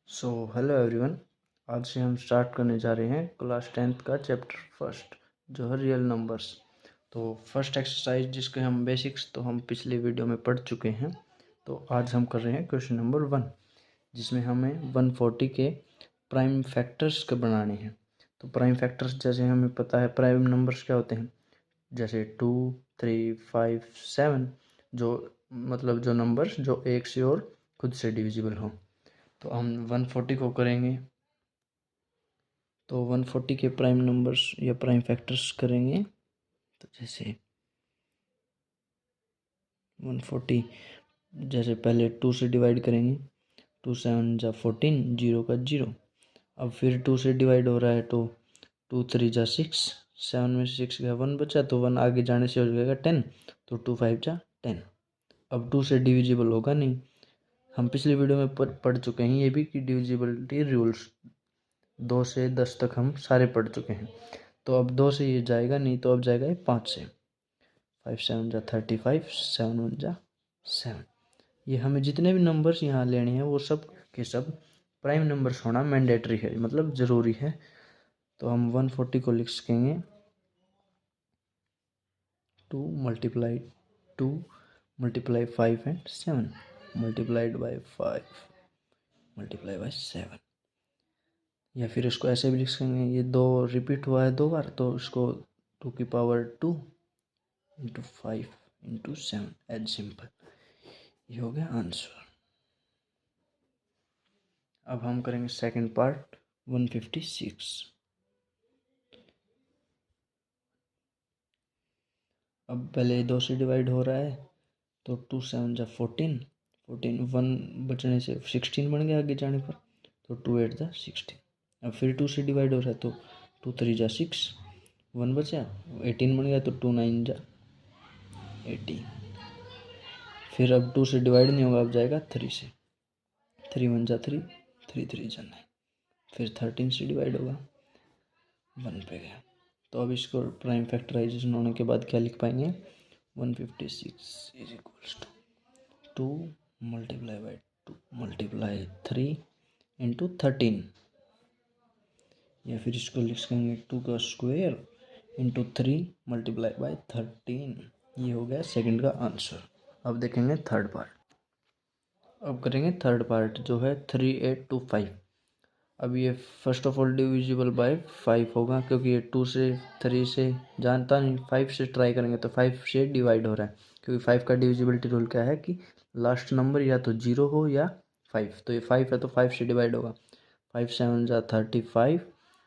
So hello everyone. आज से हम स्टार्ट करने जा रहे हैं क्लास 10th का चैप्टर फर्स्ट जो है रियल नंबर्स। तो फर्स्ट एक्सरसाइज जिसके हम बेसिक्स तो हम पिछले वीडियो में पढ़ चुके हैं। तो आज हम कर रहे हैं क्वेश्चन नंबर 1 जिसमें हमें 140 के प्राइम फैक्टर्स के बनाने हैं। तो प्राइम फैक्टर्स जैसे हमें पता है प्राइम नंबर्स क्या होते हैं, जैसे 2, 3, 5, 7 जो मतलब जो नंबर्स जो एक से और खुद से डिविजिबल हों। तो हम 140 को करेंगे, तो 140 के प्राइम नंबर्स या प्राइम फैक्टर्स करेंगे। तो जैसे 140 जैसे पहले 2 से डिवाइड करेंगे, 2 7 जा 14, 0 का 0। अब फिर 2 से डिवाइड हो रहा है तो 2 3 जा 6, 7 में से 6 गया 1 बचा तो 1 आगे जाने से हो जाएगा 10, तो 2 5 जा 10। अब 2 से डिविजिबल होगा नहीं, हम पिछले वीडियो में पढ़ चुके हैं ये भी कि डिविजिबिलिटी रूल्स 2 से 10 तक हम सारे पढ़ चुके हैं। तो अब 2 से ये जाएगा नहीं, तो अब जाएगा ये 5 से। 5 7 जा 35, 7 1 जा 7। ये हमें जितने भी नंबर्स यहाँ लेने हैं वो सब के सब प्राइम नंबर्स होना मैंडेटरी है, मतलब ज़रूरी है। तो हम 140 को लिख सकेंगे 2 multiply 2 multiply 5 and 7 multiplied by 5 multiply by 7। या फिर इसको ऐसे भी लिख सकेंगे, ये 2 रिपीट हुआ है 2 बार तो इसको 2 की power 2 into 5 into 7 as simple. ये हो गया आंसर। अब हम करेंगे सेकंड पार्ट 156। अब पहले 2 से डिवाइड हो रहा है तो 2 7 जा 14, 14 1 बचने से 16 बन गया आगे जाने पर, तो 2 8 जा 16। अब फिर 2 से डिवाइड हो रहा है तो 2 3 जा 6, 1 बचा 18 बन गया तो 2 9 जा 18। फिर अब 2 से डिवाइड नहीं होगा, अब जाएगा 3 से, 3 1 जा 3, 3 3 जा 9। फिर 13 से डिवाइड होगा 1 पे गया। तो अब इसको प्राइम फैक्टराइजेशन होने के बाद क्या लिख पाएंगे, 156 is equals to 2 multiply by 2 multiply 3 into 13। या फिर इसको लिख सकेंगे 2 का स्क्वायर इंटू 3 मल्टीप्लाई बाई 13। ये हो गया सेकंड का आंसर। अब देखेंगे थर्ड पार्ट। अब करेंगे थर्ड पार्ट जो है 3825। अब ये first of all divisible by 5 होगा क्योंकि ये 2 से 3 से जानता नहीं, 5 से ट्राई करेंगे तो 5 से डिवाइड हो रहा है क्योंकि 5 का डिविजिबिलिटी रूल क्या है कि लास्ट नंबर या तो 0 हो या 5। तो ये 5 है तो 5 से डिवाइड होगा। 5 7 जा 35,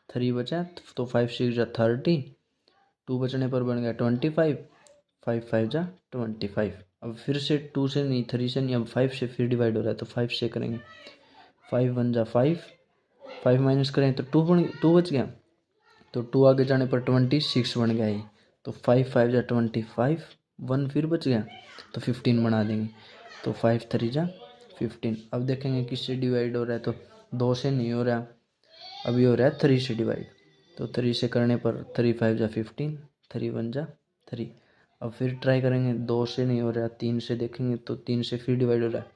3 बचा तो 5 6 जा 30, 2 बचने पर बन गया 25, 5 5 जा 25। अब फिर से 2 से नहीं 3 से नहीं, अब 5 से फिर डिवाइड हो रहा है तो 5 से करेंगे। 5 1 जा 5, 5 माइनस करें तो 2 बच गया, तो 2 आगे जाने पर 26 बन गया ये। तो 5 5 जा 25, 1 फिर बच गया तो 15 बना देंगे। तो 5 3 जा 15। अब देखेंगे किससे डिवाइड हो रहा है, तो 2 से नहीं हो रहा, अभी हो रहा है 3 से डिवाइड। तो 3 से करने पर 3 5 जा 15, 3 1 जा 3। अब फिर ट्राई करेंगे, 2 से नहीं हो रहा, 3 से देखेंगे तो 3 से फिर डिवाइड हो रहा है,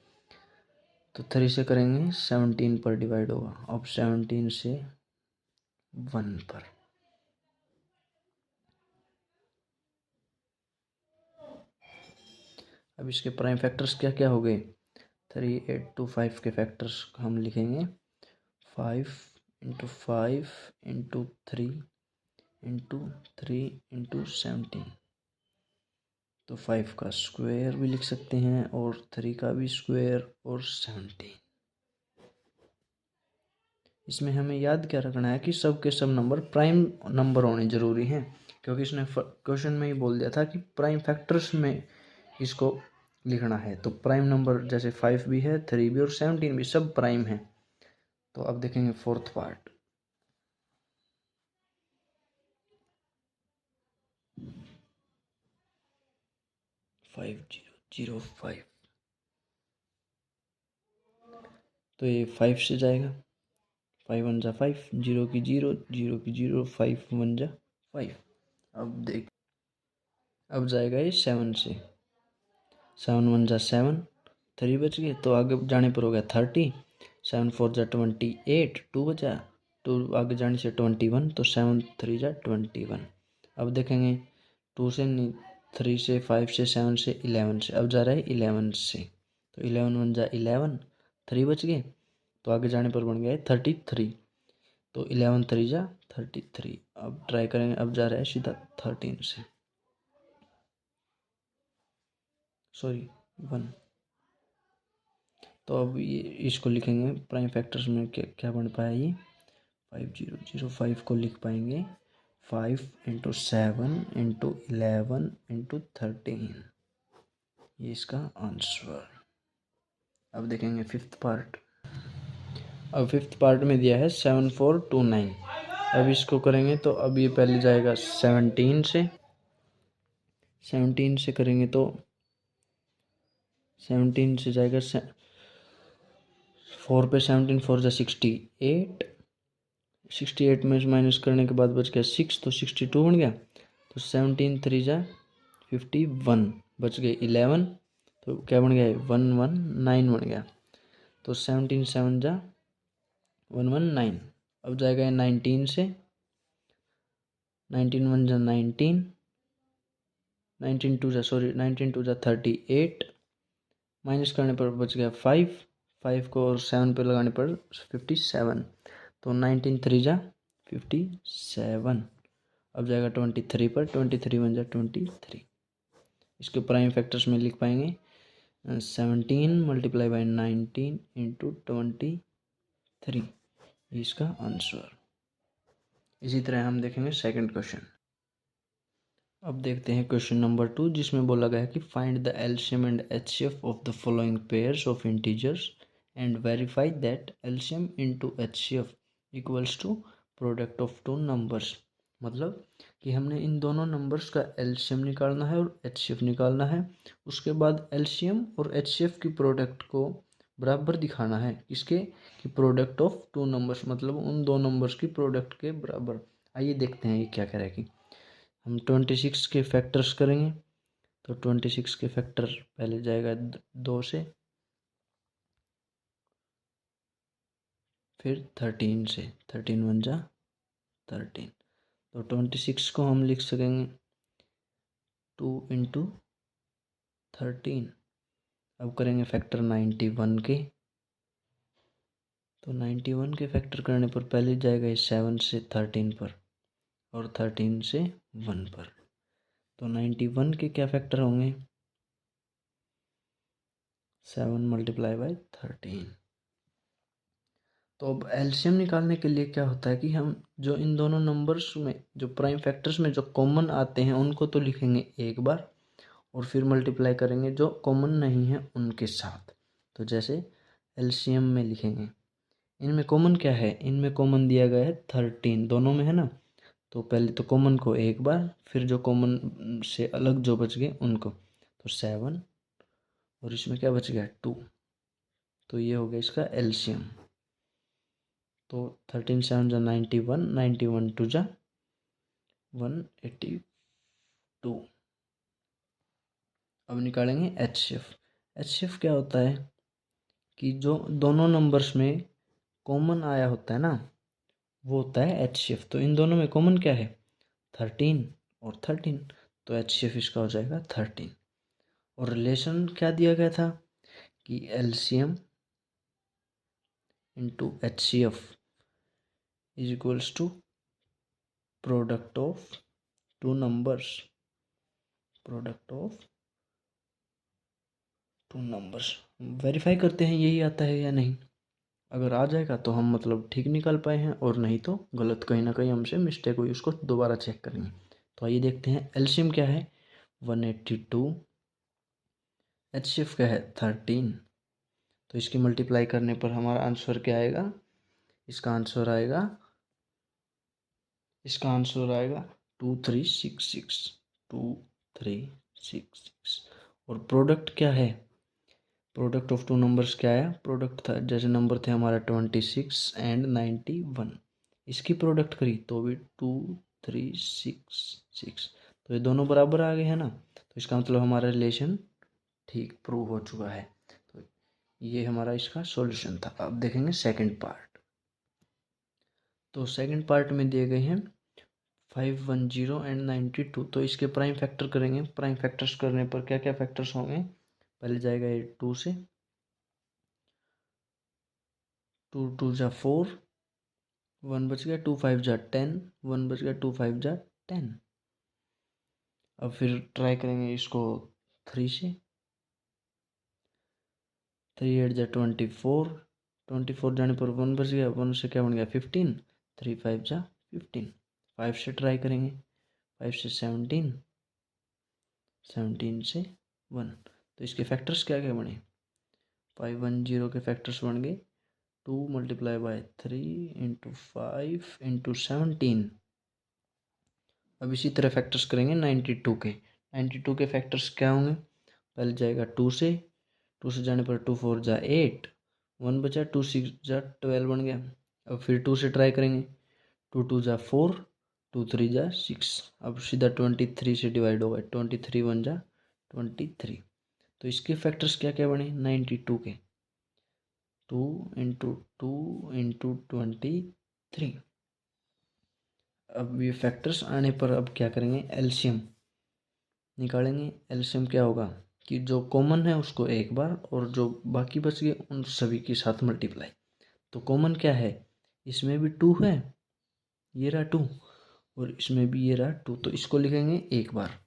तो 3 से करेंगे 17 पर डिवाइड होगा। अब 17 से 1 पर। अब इसके प्राइम फैक्टर्स क्या क्या हो गए, 3 8 2 5 के फैक्टर्स हम लिखेंगे 5 इंटू 5 इंटू 3 इंटू 3 इंटू 17। तो 5 का स्क्वायर भी लिख सकते हैं और 3 का भी स्क्वायर और 17। इसमें हमें याद क्या रखना है कि सब के सब नंबर प्राइम नंबर होने ज़रूरी हैं, क्योंकि इसने क्वेश्चन में ही बोल दिया था कि प्राइम फैक्टर्स में इसको लिखना है। तो प्राइम नंबर जैसे 5 भी है, 3 भी और 17 भी सब प्राइम है। तो अब देखेंगे फोर्थ पार्ट। फाइव 0 0 5, तो ये 5 से जाएगा, 5 1 जा 5, 0 की 0, 0 की 0, 5 1 जा 5। अब देख, अब जाएगा ये 7 से, 7 1 जा 7, 3 बच गए तो आगे जाने पर हो गया 30, 7 4 जा 28, 2 बचा, 2 आगे जाने से 21, तो 7 3 जा 21। अब देखेंगे 2 से नहीं, 3 से, 5 से, 7 से, 11 से, अब जा रहा है 11 से, तो 11 1 जा 11, 3 बच गए, तो आगे जाने पर बन गया है 33, तो 11 3 जा 33। अब ट्राई करेंगे, अब जा रहा है सीधा 13 से, सॉरी 1। तो अब ये इसको लिखेंगे प्राइम फैक्टर्स में, क्या क्या बन पाया ये 5005 को लिख पाएंगे 5 × 7 × 11 × 13, ये इसका आंसर। अब देखेंगे फिफ्थ पार्ट। अब फिफ्थ पार्ट में दिया है 7429। अब इसको करेंगे तो अब ये पहले जाएगा 17 से, 17 से करेंगे तो 17 से जाएगा 4 पे 17 4 जा 68, 68 में माइनस करने के बाद बच गया 6, तो 62 बन गया, तो 17 3 जा 51, बच गए 11, तो क्या बन गया 119 बन गया, तो 17 7 जा 119। अब जाएगा 19 से, 19 1 जा 19, 19 2 जा 38, माइनस करने पर बच गया 5, 5 को और 7 पे लगाने पर 57, तो 19 3 जा 57। अब जाएगा 23 पर, 23 1 जा 23। इसके प्राइम फैक्टर्स में लिख पाएंगे 17 × 19 × 23, इसका आंसर। इसी तरह हम देखेंगे सेकंड क्वेश्चन। अब देखते हैं क्वेश्चन नंबर 2, जिसमें बोला गया है कि find the LCM and HCF of the following pairs of integers and verify that LCM into HCF equals to product of two numbers. मतलब कि हमने इन दोनों नंबर्स का एलसीएम निकालना है और एचसीएफ निकालना है, उसके बाद एलसीएम और एचसीएफ की प्रोडक्ट को बराबर दिखाना है, किसके, कि प्रोडक्ट ऑफ टू नंबर्स, मतलब उन दो नंबर्स की प्रोडक्ट के बराबर। आइए देखते हैं ये क्या करेगी। हम 26 के फैक्टर्स करेंगे, तो 26 के फैक्टर पहले जाएगा 2 से, फिर 13 से, 13 1 जा 13, तो 26 को हम लिख सकेंगे 2 × 13। अब करेंगे फैक्टर 91 के, तो 91 के फैक्टर करने पर पहले जाएगा 7 से 13 पर और 13 से 1 पर, तो 91 के क्या फैक्टर होंगे 7 × 13। तो अब एलसीएम निकालने के लिए क्या होता है कि हम जो इन दोनों नंबर्स में जो प्राइम फैक्टर्स में जो कॉमन आते हैं उनको तो लिखेंगे एक बार, और फिर मल्टीप्लाई करेंगे जो कॉमन नहीं है उनके साथ। तो जैसे एलसीएम में लिखेंगे, इनमें कॉमन क्या है, इनमें कॉमन दिया गया है 13, दोनों में है ना, तो पहले तो कॉमन को एक बार, फिर जो कॉमन से अलग जो बच गए उनको, तो 7 और इसमें क्या बच गया 2, तो ये हो गया इसका एलसीएम। तो 13 7 जा 91, 91 2 जा 182। अब निकालेंगे एचसीएफ। एचसीएफ क्या होता है कि जो दोनों नंबर्स में कॉमन आया होता है ना, वो होता है एचसीएफ। तो इन दोनों में कॉमन क्या है 13 और 13, तो एचसीएफ इसका हो जाएगा 13। और रिलेशन क्या दिया गया था कि LCM into HCF is equals to product of two numbers, product of two numbers. Verify करते हैं यही आता है या नहीं, अगर आ जाएगा तो हम मतलब ठीक निकाल पाए हैं, और नहीं तो गलत कहीं ना कहीं हमसे मिस्टेक हुई, उसको दोबारा चेक करेंगे। तो आइए देखते हैं एलसीएम क्या है 182, एचसीएफ क्या है 13, तो इसकी मल्टीप्लाई करने पर हमारा आंसर क्या आएगा, इसका आंसर आएगा 2366, 2366। और प्रोडक्ट क्या है, प्रोडक्ट ऑफ टू नंबर्स क्या है, प्रोडक्ट था जैसे नंबर थे हमारा 26 एंड 91, इसकी प्रोडक्ट करी तो भी 2366, तो ये दोनों बराबर आ गए हैं ना, तो इसका मतलब हमारा रिलेशन ठीक प्रूव हो चुका है। तो ये हमारा इसका सॉल्यूशन था। अब देखेंगे सेकंड पार्ट। तो सेकंड पार्ट में दिए गए हैं 510 एंड 92। तो इसके प्राइम फैक्टर करेंगे। प्राइम फैक्टर्स करने पर क्या क्या फैक्टर्स होंगे? पहले जाएगा ये 2 से, 2 2 जा 4, 1 बच गया, 2 5 जा 10, 1 बच गया, 2 5 जा 10। अब फिर ट्राई करेंगे इसको 3 से, 3 8 जा 24, 24 जाने पर 1 बच गया, 1 से क्या बन गया 15, 3 5 जा 15। 5 से ट्राई करेंगे, 5 से 17, 17 से 1। तो इसके फैक्टर्स क्या क्या बने? 510 के फैक्टर्स बन गए 2 मल्टीप्लाई बाय 3 इंटू 5 इंटू 17। अब इसी तरह फैक्टर्स करेंगे 92 के। 92 के फैक्टर्स क्या होंगे? पहले जाएगा 2 से, 2 से जाने पर 2 4 जा 8, 1 बचा, 2 6 जा 12 बन गया। अब फिर 2 से ट्राई करेंगे, 2 2 जा 4, 2 3 जा 6। अब सीधा 23 से डिवाइड होगा, 23 1 जा 23। तो इसके फैक्टर्स क्या क्या बने 92 के? 2 इंटू 2 इंटू 23। अब ये फैक्टर्स आने पर अब क्या करेंगे? एलसीएम निकालेंगे। एलसीएम क्या होगा कि जो कॉमन है उसको एक बार, और जो बाकी बच गए उन सभी के साथ मल्टीप्लाई। तो कॉमन क्या है? इसमें भी 2 है, ये रहा 2, और इसमें भी ये रहा 2। तो इसको लिखेंगे एक बार।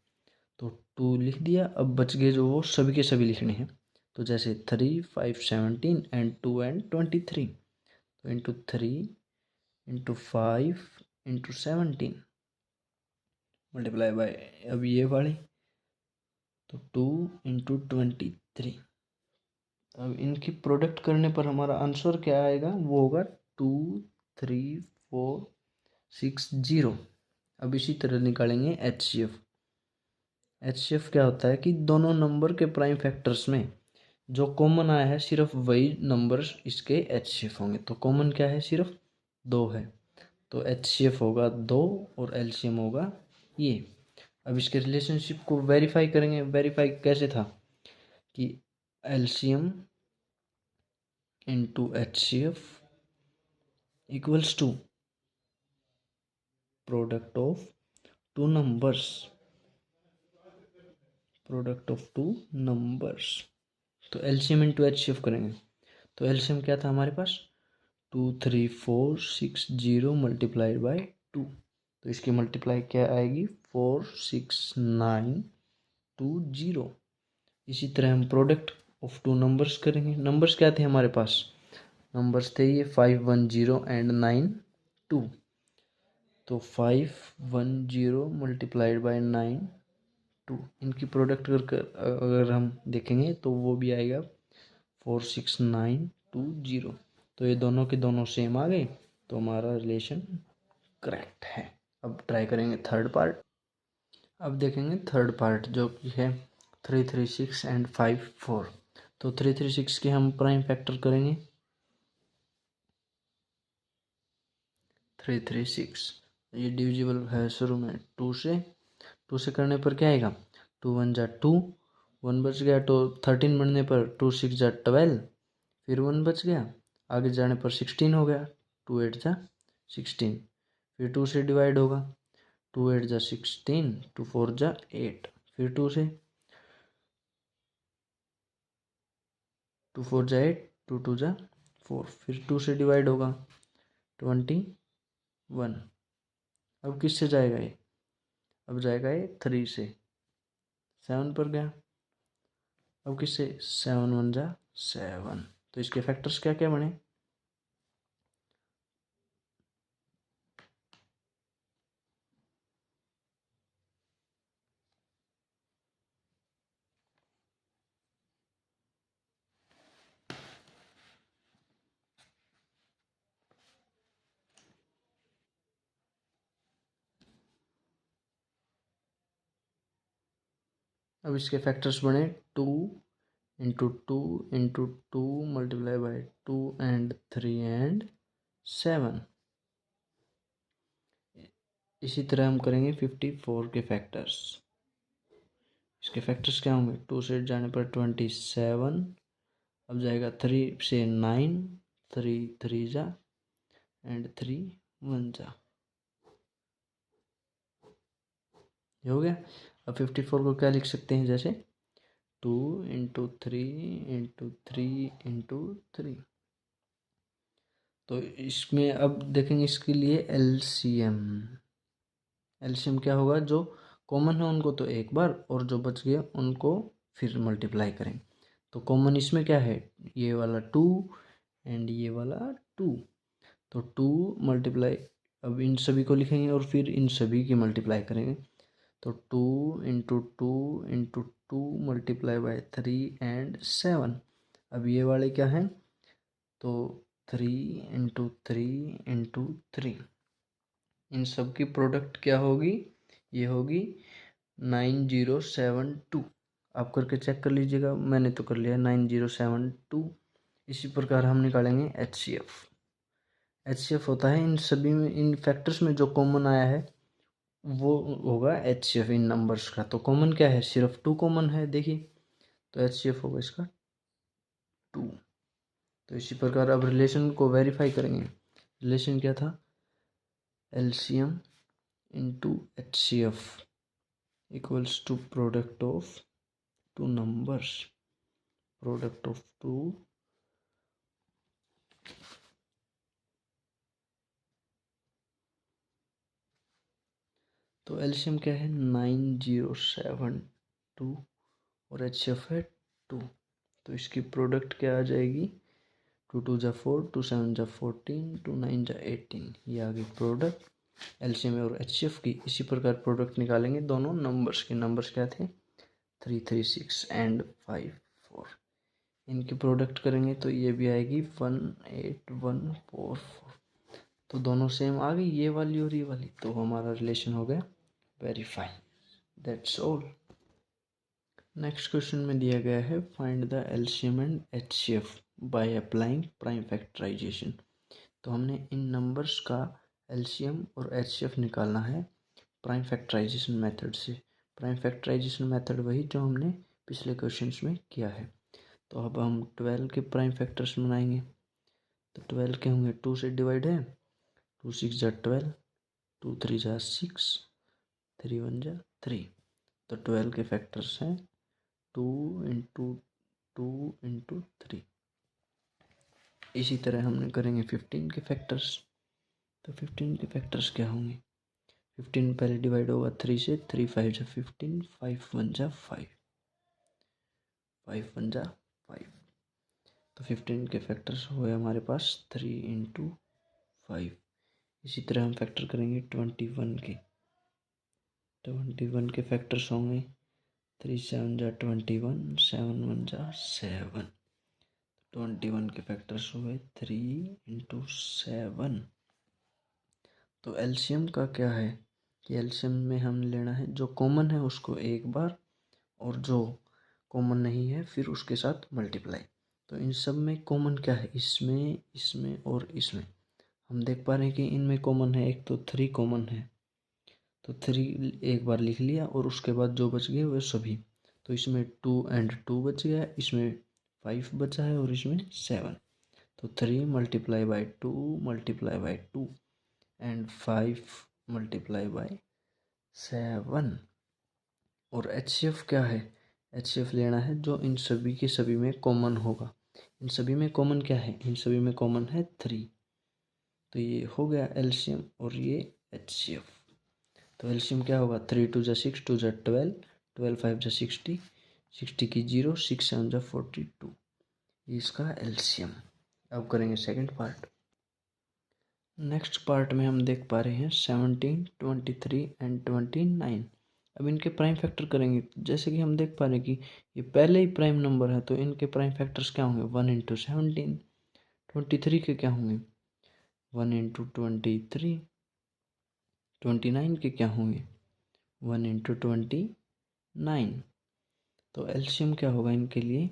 तो 2 लिख दिया। अब बच गए जो वो सभी के सभी लिखने हैं। तो जैसे 3 5 17 एंड 2 एंड 23। तो into 3 into 5 into 17 multiply by अब ये वाले, तो 2 इंटू 23। अब इनकी प्रोडक्ट करने पर हमारा आंसर क्या आएगा? वो होगा 2 3 4 6 0। अब इसी तरह निकालेंगे एचसीएफ। एचसीएफ क्या होता है कि दोनों नंबर के प्राइम फैक्टर्स में जो कॉमन आया है सिर्फ वही नंबर्स इसके एचसीएफ होंगे। तो कॉमन क्या है? सिर्फ 2 है। तो एचसीएफ होगा 2 और एलसीएम होगा ये। अब इसके रिलेशनशिप को वेरीफाई करेंगे। वेरीफाई कैसे था कि LCM into HCF equals to product of two numbers, product of two numbers. तो एलसीएम इंटू एचसीएफ करेंगे। तो एलसीएम क्या था हमारे पास? 2 3 4 6 0 मल्टीप्लाइड बाय 2। तो इसकी मल्टीप्लाई क्या आएगी? 4 6 9 2 0। इसी तरह हम प्रोडक्ट ऑफ टू नंबर्स करेंगे। नंबर्स क्या थे हमारे पास? नंबर्स थे ये 510 एंड 92। तो 510 मल्टीप्लाइड बाय 92, इनकी प्रोडक्ट अगर हम देखेंगे तो वो भी आएगा 46920। तो ये दोनों के दोनों सेम आ गए, तो हमारा रिलेशन करेक्ट है। अब ट्राई करेंगे थर्ड पार्ट। अब देखेंगे थर्ड पार्ट जो कि है 336 एंड 54। तो 336 के हम प्राइम फैक्टर करेंगे। 336 ये डिविजिबल है शुरू में 2 से। 2 से करने पर क्या आएगा? 2 1 जा 2, 1 बच गया, तो 13 बनने पर 2 6 जा 12, फिर 1 बच गया, आगे जाने पर 16 हो गया, 2 8 जा 16। फिर 2 से डिवाइड होगा, 2 8 जा 16, 2 4 जा 8, फिर 2 से, 2 4 जा 8, 2 2 जा 4, फिर 2 से डिवाइड होगा 21। अब किससे जाएगा ये? अब जाएगा ये 3 से, 7 पर गया। अब किससे? 7 1 जा 7। तो इसके फैक्टर्स क्या क्या बने? अब इसके फैक्टर्स बने 2 into 2 into 2 multiply by 2 and 3 and 7। इसी तरह हम करेंगे 54 के फैक्टर्स। इसके फैक्टर्स क्या होंगे? 2 से जाने पर 27, अब जाएगा 3 से 9, 3 3 जा एंड 3 1 जा, ये हो गया। अब 54 को क्या लिख सकते हैं, जैसे 2 × 3 × 3 × 3। तो इसमें अब देखेंगे इसके लिए एलसीएम। एलसीएम क्या होगा, जो कॉमन है उनको तो एक बार, और जो बच गया उनको फिर मल्टीप्लाई करेंगे। तो कॉमन इसमें क्या है, ये वाला 2 एंड ये वाला 2, तो 2 मल्टीप्लाई, अब इन सभी को लिखेंगे और फिर इन सभी की मल्टीप्लाई करेंगे। तो 2 × 2 × 2 मल्टीप्लाई बाय 3 एंड 7। अब ये वाले क्या हैं, तो 3 × 3 × 3, इन सब की प्रोडक्ट क्या होगी, ये होगी 9072। आप करके चेक कर लीजिएगा, मैंने तो कर लिया 9072। इसी प्रकार हम निकालेंगे HCF। HCF होता है इन सभी में, इन फैक्टर्स में जो कॉमन आया है वो होगा HCF इन नंबर्स का। तो कॉमन क्या है, सिर्फ 2 कॉमन है, देखिए, तो HCF होगा इसका 2। तो इसी प्रकार अब रिलेशन को वेरीफाई करेंगे। रिलेशन क्या था, LCM into HCF equals to product of two numbers, product of two तो LCM क्या है 9072 और HCF है 2। तो इसकी प्रोडक्ट क्या आ जाएगी, 2 2 जा 4, 2 7 जा 14, 2 9 जा 18, ये आ गई प्रोडक्ट LCM और HCF की। इसी प्रकार प्रोडक्ट निकालेंगे दोनों नंबर्स के। नंबर्स क्या थे, 3 3 6 एंड 5 4। इनकी प्रोडक्ट करेंगे तो ये भी आएगी 18144। तो दोनों सेम आ गई, ये वाली और ये वाली, तो हमारा रिलेशन हो गया verify. That's all. Next question में दिया गया है find the LCM and HCF by applying prime factorisation. तो हमने इन नंबर्स का एलसीएम और एचसीएफ निकालना है प्राइम फैक्टराइजेशन मेथड से। प्राइम फैक्टराइजेशन मेथड वही जो हमने पिछले क्वेश्चंस में किया है। तो अब हम 12 के प्राइम फैक्टर्स बनाएंगे। तो 12 के होंगे, 2 से डिवाइड है, 2 6 जा 12, 2 3 जा 6, 3 1 जा 3। तो 12 के फैक्टर्स हैं 2 × 2 × 3। इसी तरह हमने करेंगे 15 के फैक्टर्स। तो 15 के फैक्टर्स क्या होंगे, 15 पहले डिवाइड होगा 3 से, 3 5 जा 15, 5 1 जा 5, 5 1 जा 5। तो 15 के फैक्टर्स हुए हमारे पास 3 × 5। इसी तरह हम फैक्टर करेंगे 21 के। 21 के फैक्टर्स होंगे 3 7 जा 21, 7 1 जा 7। 21 के फैक्टर्स हुए 3 × 7। तो एलसीएम का क्या है कि एलसीएम में हम लेना है जो कॉमन है उसको एक बार, और जो कॉमन नहीं है फिर उसके साथ मल्टीप्लाई। तो इन सब में कॉमन क्या है, इसमें, इसमें और इसमें। हम देख पा रहे हैं कि इनमें कॉमन है, एक तो 3 कॉमन है, तो 3 एक बार लिख लिया और उसके बाद जो बच गए वो सभी। तो इसमें 2 एंड 2 बच गया, इसमें 5 बचा है और इसमें 7। तो 3 multiply by 2 multiply by 2 and 5 multiply by 7। और HCF क्या है, HCF लेना है जो इन सभी के सभी में कॉमन होगा। इन सभी में कॉमन क्या है, इन सभी में कॉमन है 3। तो ये हो गया LCM और ये HCF। तो LCM क्या होगा, 3 2 जा 6, 2 जा 12, 12 5 जा 60, 60 की 0, 6 7 जा 42, ये इसका LCM। अब करेंगे सेकंड पार्ट। नेक्स्ट पार्ट में हम देख पा रहे हैं 17, 23 एंड 29। अब इनके प्राइम फैक्टर करेंगे। जैसे कि हम देख पा रहे हैं कि ये पहले ही प्राइम नंबर है, तो इनके प्राइम फैक्टर्स क्या होंगे, 1 × 17। 23 के क्या होंगे, 1 × 23। 29 के क्या होंगे, 1 × 29। तो एलसीएम क्या होगा इनके लिए,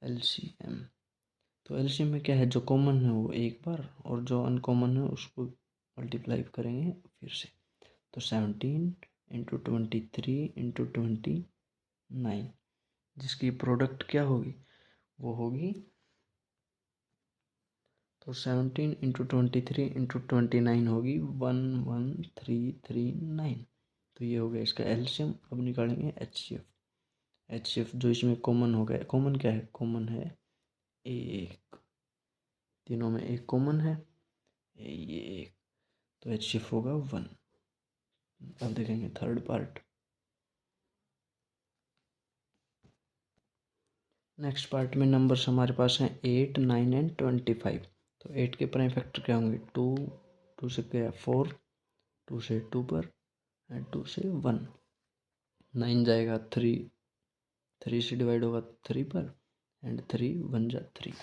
एलसीएम। तो एलसीएम में क्या है, जो कॉमन है वो एक बार, और जो अनकॉमन है उसको मल्टीप्लाई करेंगे फिर से। तो 17 × 23 × 29, जिसकी प्रोडक्ट क्या होगी, वो होगी, तो 17 इंटू 23 इंटू 29 होगी 11339। तो ये हो गया इसका एलसीएम। अब निकालेंगे एचसीएफ। एचसीएफ जो इसमें कॉमन हो गया, कॉमन क्या है, कॉमन है एक, तीनों में एक कॉमन है, ये एक, तो एचसीएफ होगा 1। अब देखेंगे थर्ड पार्ट। नेक्स्ट पार्ट में नंबर्स हमारे पास हैं 8, 9 एंड 25। तो 8 के प्राइम फैक्टर क्या होंगे, 2, 2 से गया 4, 2 से 2 पर एंड 2 से 1। 9 जाएगा 3, 3 से डिवाइड होगा 3 पर एंड 3 1 जा 3।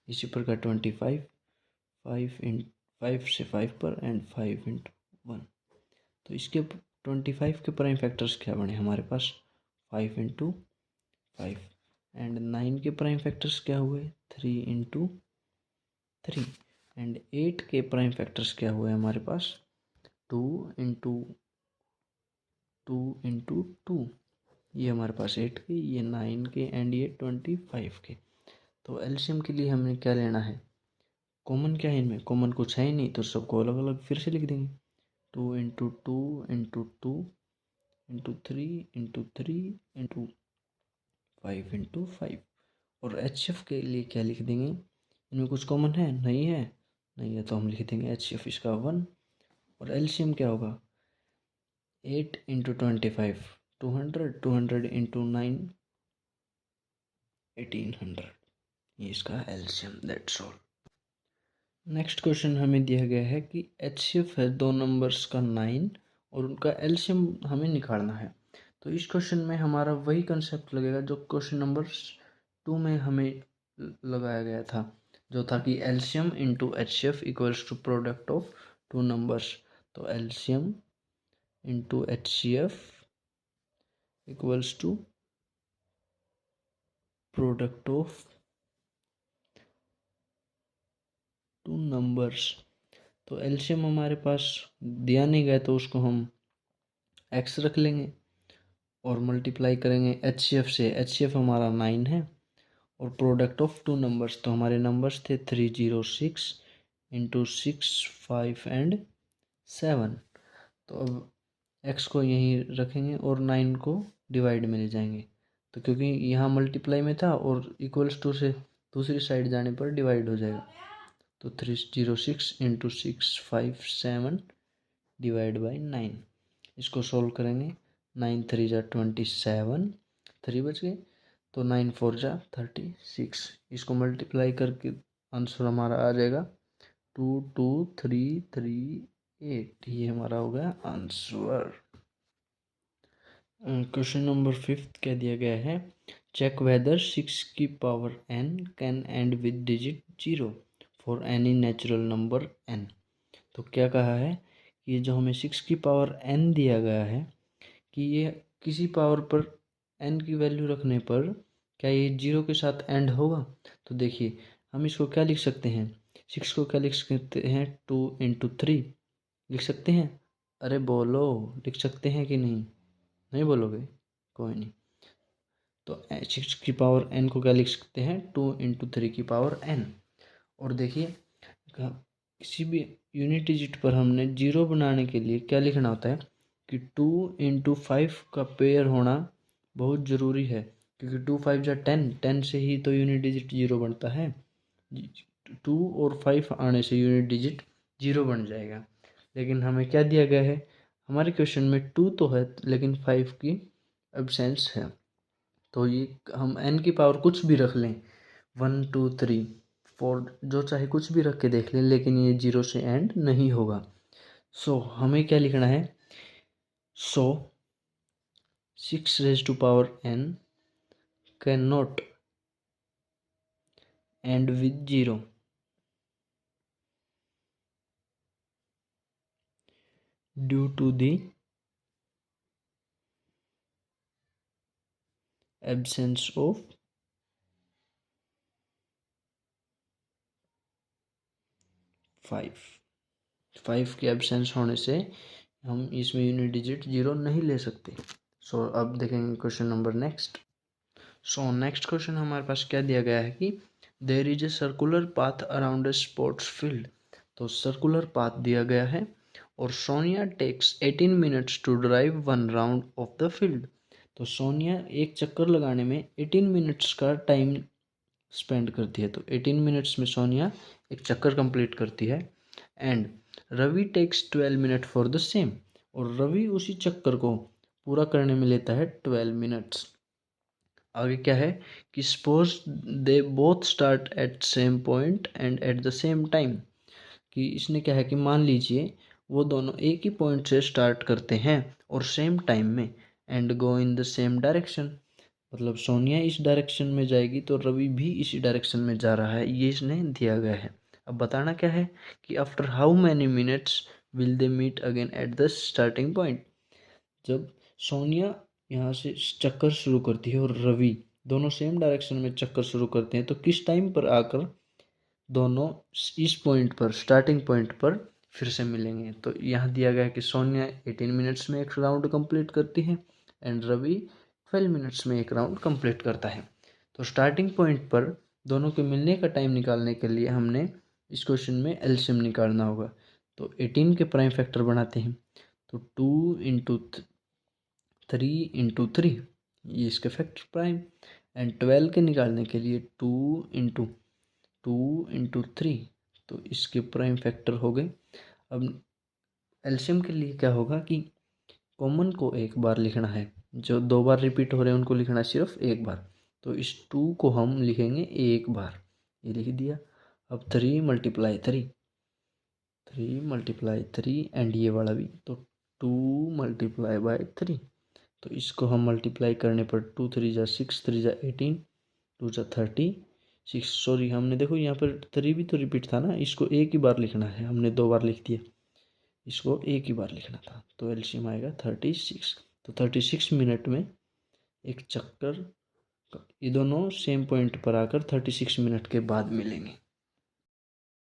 इसी प्रकार 25, 5 से 5 पर एंड 5 इंटू 1। तो इसके 25 के प्राइम फैक्टर्स क्या बने हमारे पास, 5 इंटू 5 एंड 9 के प्राइम फैक्टर्स क्या हुए, 3 इंटू 3 एंड 8 के प्राइम फैक्टर्स क्या हुए हमारे पास, 2 इंटू 2। ये हमारे पास 8 के, ये 9 के एंड ये 25 के। तो एलसीएम के लिए हमें क्या लेना है, कॉमन क्या है इनमें, कॉमन कुछ है ही नहीं, तो सबको अलग अलग फिर से लिख देंगे, 2 into 2 into 2 into 3 into 3 into 5 into 5। और एचएफ के लिए क्या लिख देंगे, इनमें कुछ कॉमन है, नहीं है, नहीं है, तो हम लिख देंगे एचएफ इसका 1। और एलसीएम क्या होगा, 8 इंटू 25 200, 200 इंटू 9 1800। ये इसका LCM, that's all. Next question हमें दिया गया है कि एचसीएफ है दो नंबर्स का 9 और उनका एलसीएम हमें निकालना है। तो इस क्वेश्चन में हमारा वही कंसेप्ट लगेगा जो क्वेश्चन नंबर 2 में हमें लगाया गया था, जो था कि LCM into HCF equals to product of two numbers. तो LCM into HCF equals to product of two numbers. तो एलसीएम हमारे पास दिया नहीं गया तो उसको हम एक्स रख लेंगे और मल्टीप्लाई करेंगे एचसीएफ से। एचसीएफ हमारा 9 है और प्रोडक्ट ऑफ टू नंबर्स, तो हमारे नंबर्स थे 306 इंटू 6 5 एंड 7। तो अब एक्स को यहीं रखेंगे और 9 को डिवाइड में ले जाएंगे, तो क्योंकि यहाँ मल्टीप्लाई में था और इक्वल्स टू से दूसरी साइड जाने पर डिवाइड हो जाएगा, तो 306 इंटू 6 5 7 डिवाइड बाई 9। इसको सोल्व करेंगे, 9 3 जा 27, 3 बच गए, तो 9 4 जा 36। इसको मल्टीप्लाई करके आंसर हमारा आ जाएगा 22338। ये हमारा हो गया आंसर। क्वेश्चन नंबर 5 क्या दिया गया है, चेक वेदर 6 की power n can and with digit 0 for any natural number n। तो क्या कहा है कि जो हमें 6 की पावर n दिया गया है कि ये किसी पावर पर n की वैल्यू रखने पर क्या ये 0 के साथ एंड होगा। तो देखिए हम इसको क्या लिख सकते हैं, 6 को क्या लिख सकते हैं, 2 इंटू 3 लिख सकते हैं। अरे बोलो, लिख सकते हैं कि नहीं, नहीं बोलोगे, कोई नहीं। तो 6 की पावर n को क्या लिख सकते हैं, 2 इंटू 3 की पावर n। और देखिए किसी भी यूनिट डिजिट पर हमने 0 बनाने के लिए क्या लिखना होता है कि 2 इंटू 5 का पेयर होना बहुत ज़रूरी है, क्योंकि 2 5 जा 10, 10 से ही तो यूनिट डिजिट 0 बनता है। 2 और 5 आने से यूनिट डिजिट 0 बन जाएगा। लेकिन हमें क्या दिया गया है, हमारे क्वेश्चन में 2 तो है लेकिन 5 की एब्सेंस है। तो ये हम n की पावर कुछ भी रख लें, 1 2 3 4 जो चाहे कुछ भी रख के देख लें, लेकिन ये 0 से एंड नहीं होगा। सो हमें क्या लिखना है, 6 raise to power n can not end with 0 due to the absence of 5 की एब्सेंस होने से हम इसमें यूनिट डिजिट 0 नहीं ले सकते। सो अब देखेंगे question number next. So next question हमारे पास क्या दिया गया है कि there is a circular path around a sports field. तो सर्कुलर पाथ दिया गया है और Sonia takes 18 minutes to drive 1 round of the field. तो सोनिया एक चक्कर लगाने में 18 मिनट्स का टाइम स्पेंड करती है। तो 18 मिनट्स में सोनिया एक चक्कर कंप्लीट करती है। And Ravi takes 12 minute for the same, और रवि उसी चक्कर को पूरा करने में लेता है 12 मिनट्स। आगे क्या है कि suppose they both start at same point and at the same time, कि इसने क्या है कि मान लीजिए वो दोनों एक ही पॉइंट से स्टार्ट करते हैं और सेम टाइम में, and go in the same direction. मतलब सोनिया इस डायरेक्शन में जाएगी तो रवि भी इसी डायरेक्शन में जा रहा है, ये इसने दिया गया है। अब बताना क्या है कि after how many minutes will they meet again at the starting point. जब सोनिया यहाँ से चक्कर शुरू करती है और रवि दोनों सेम डायरेक्शन में चक्कर शुरू करते हैं, तो किस टाइम पर आकर दोनों इस पॉइंट पर स्टार्टिंग पॉइंट पर फिर से मिलेंगे। तो यहाँ दिया गया है कि सोनिया 18 मिनट्स में एक राउंड कंप्लीट करती है एंड रवि 12 मिनट्स में एक राउंड कंप्लीट करता है। तो स्टार्टिंग पॉइंट पर दोनों के मिलने का टाइम निकालने के लिए हमने इस क्वेश्चन में एलसीएम निकालना होगा। तो 18 के प्राइम फैक्टर बनाते हैं, तो 2 इंटू 3 इंटू 3, ये इसके फैक्टर प्राइम। एंड 12 के निकालने के लिए 2 इंटू 3, तो इसके प्राइम फैक्टर हो गए। अब एलसीएम के लिए क्या होगा कि कॉमन को एक बार लिखना है, जो 2 बार रिपीट हो रहे हैं उनको लिखना है सिर्फ एक बार। तो इस 2 को हम लिखेंगे एक बार, ये लिख दिया। अब 3 मल्टीप्लाई 3 एंड ये वाला भी, तो 2 मल्टीप्लाई बाय 3। तो इसको हम मल्टीप्लाई करने पर 2 3 जा 6, 3 जा 18, 2 जा 36। सॉरी, हमने देखो यहाँ पर 3 भी तो रिपीट था ना, इसको एक ही बार लिखना है, हमने 2 बार लिख दिया, इसको एक ही बार लिखना था। तो एलसीएम आएगा 36। तो 36 मिनट में एक चक्कर, ये दोनों सेम पॉइंट पर आकर 36 मिनट के बाद मिलेंगे।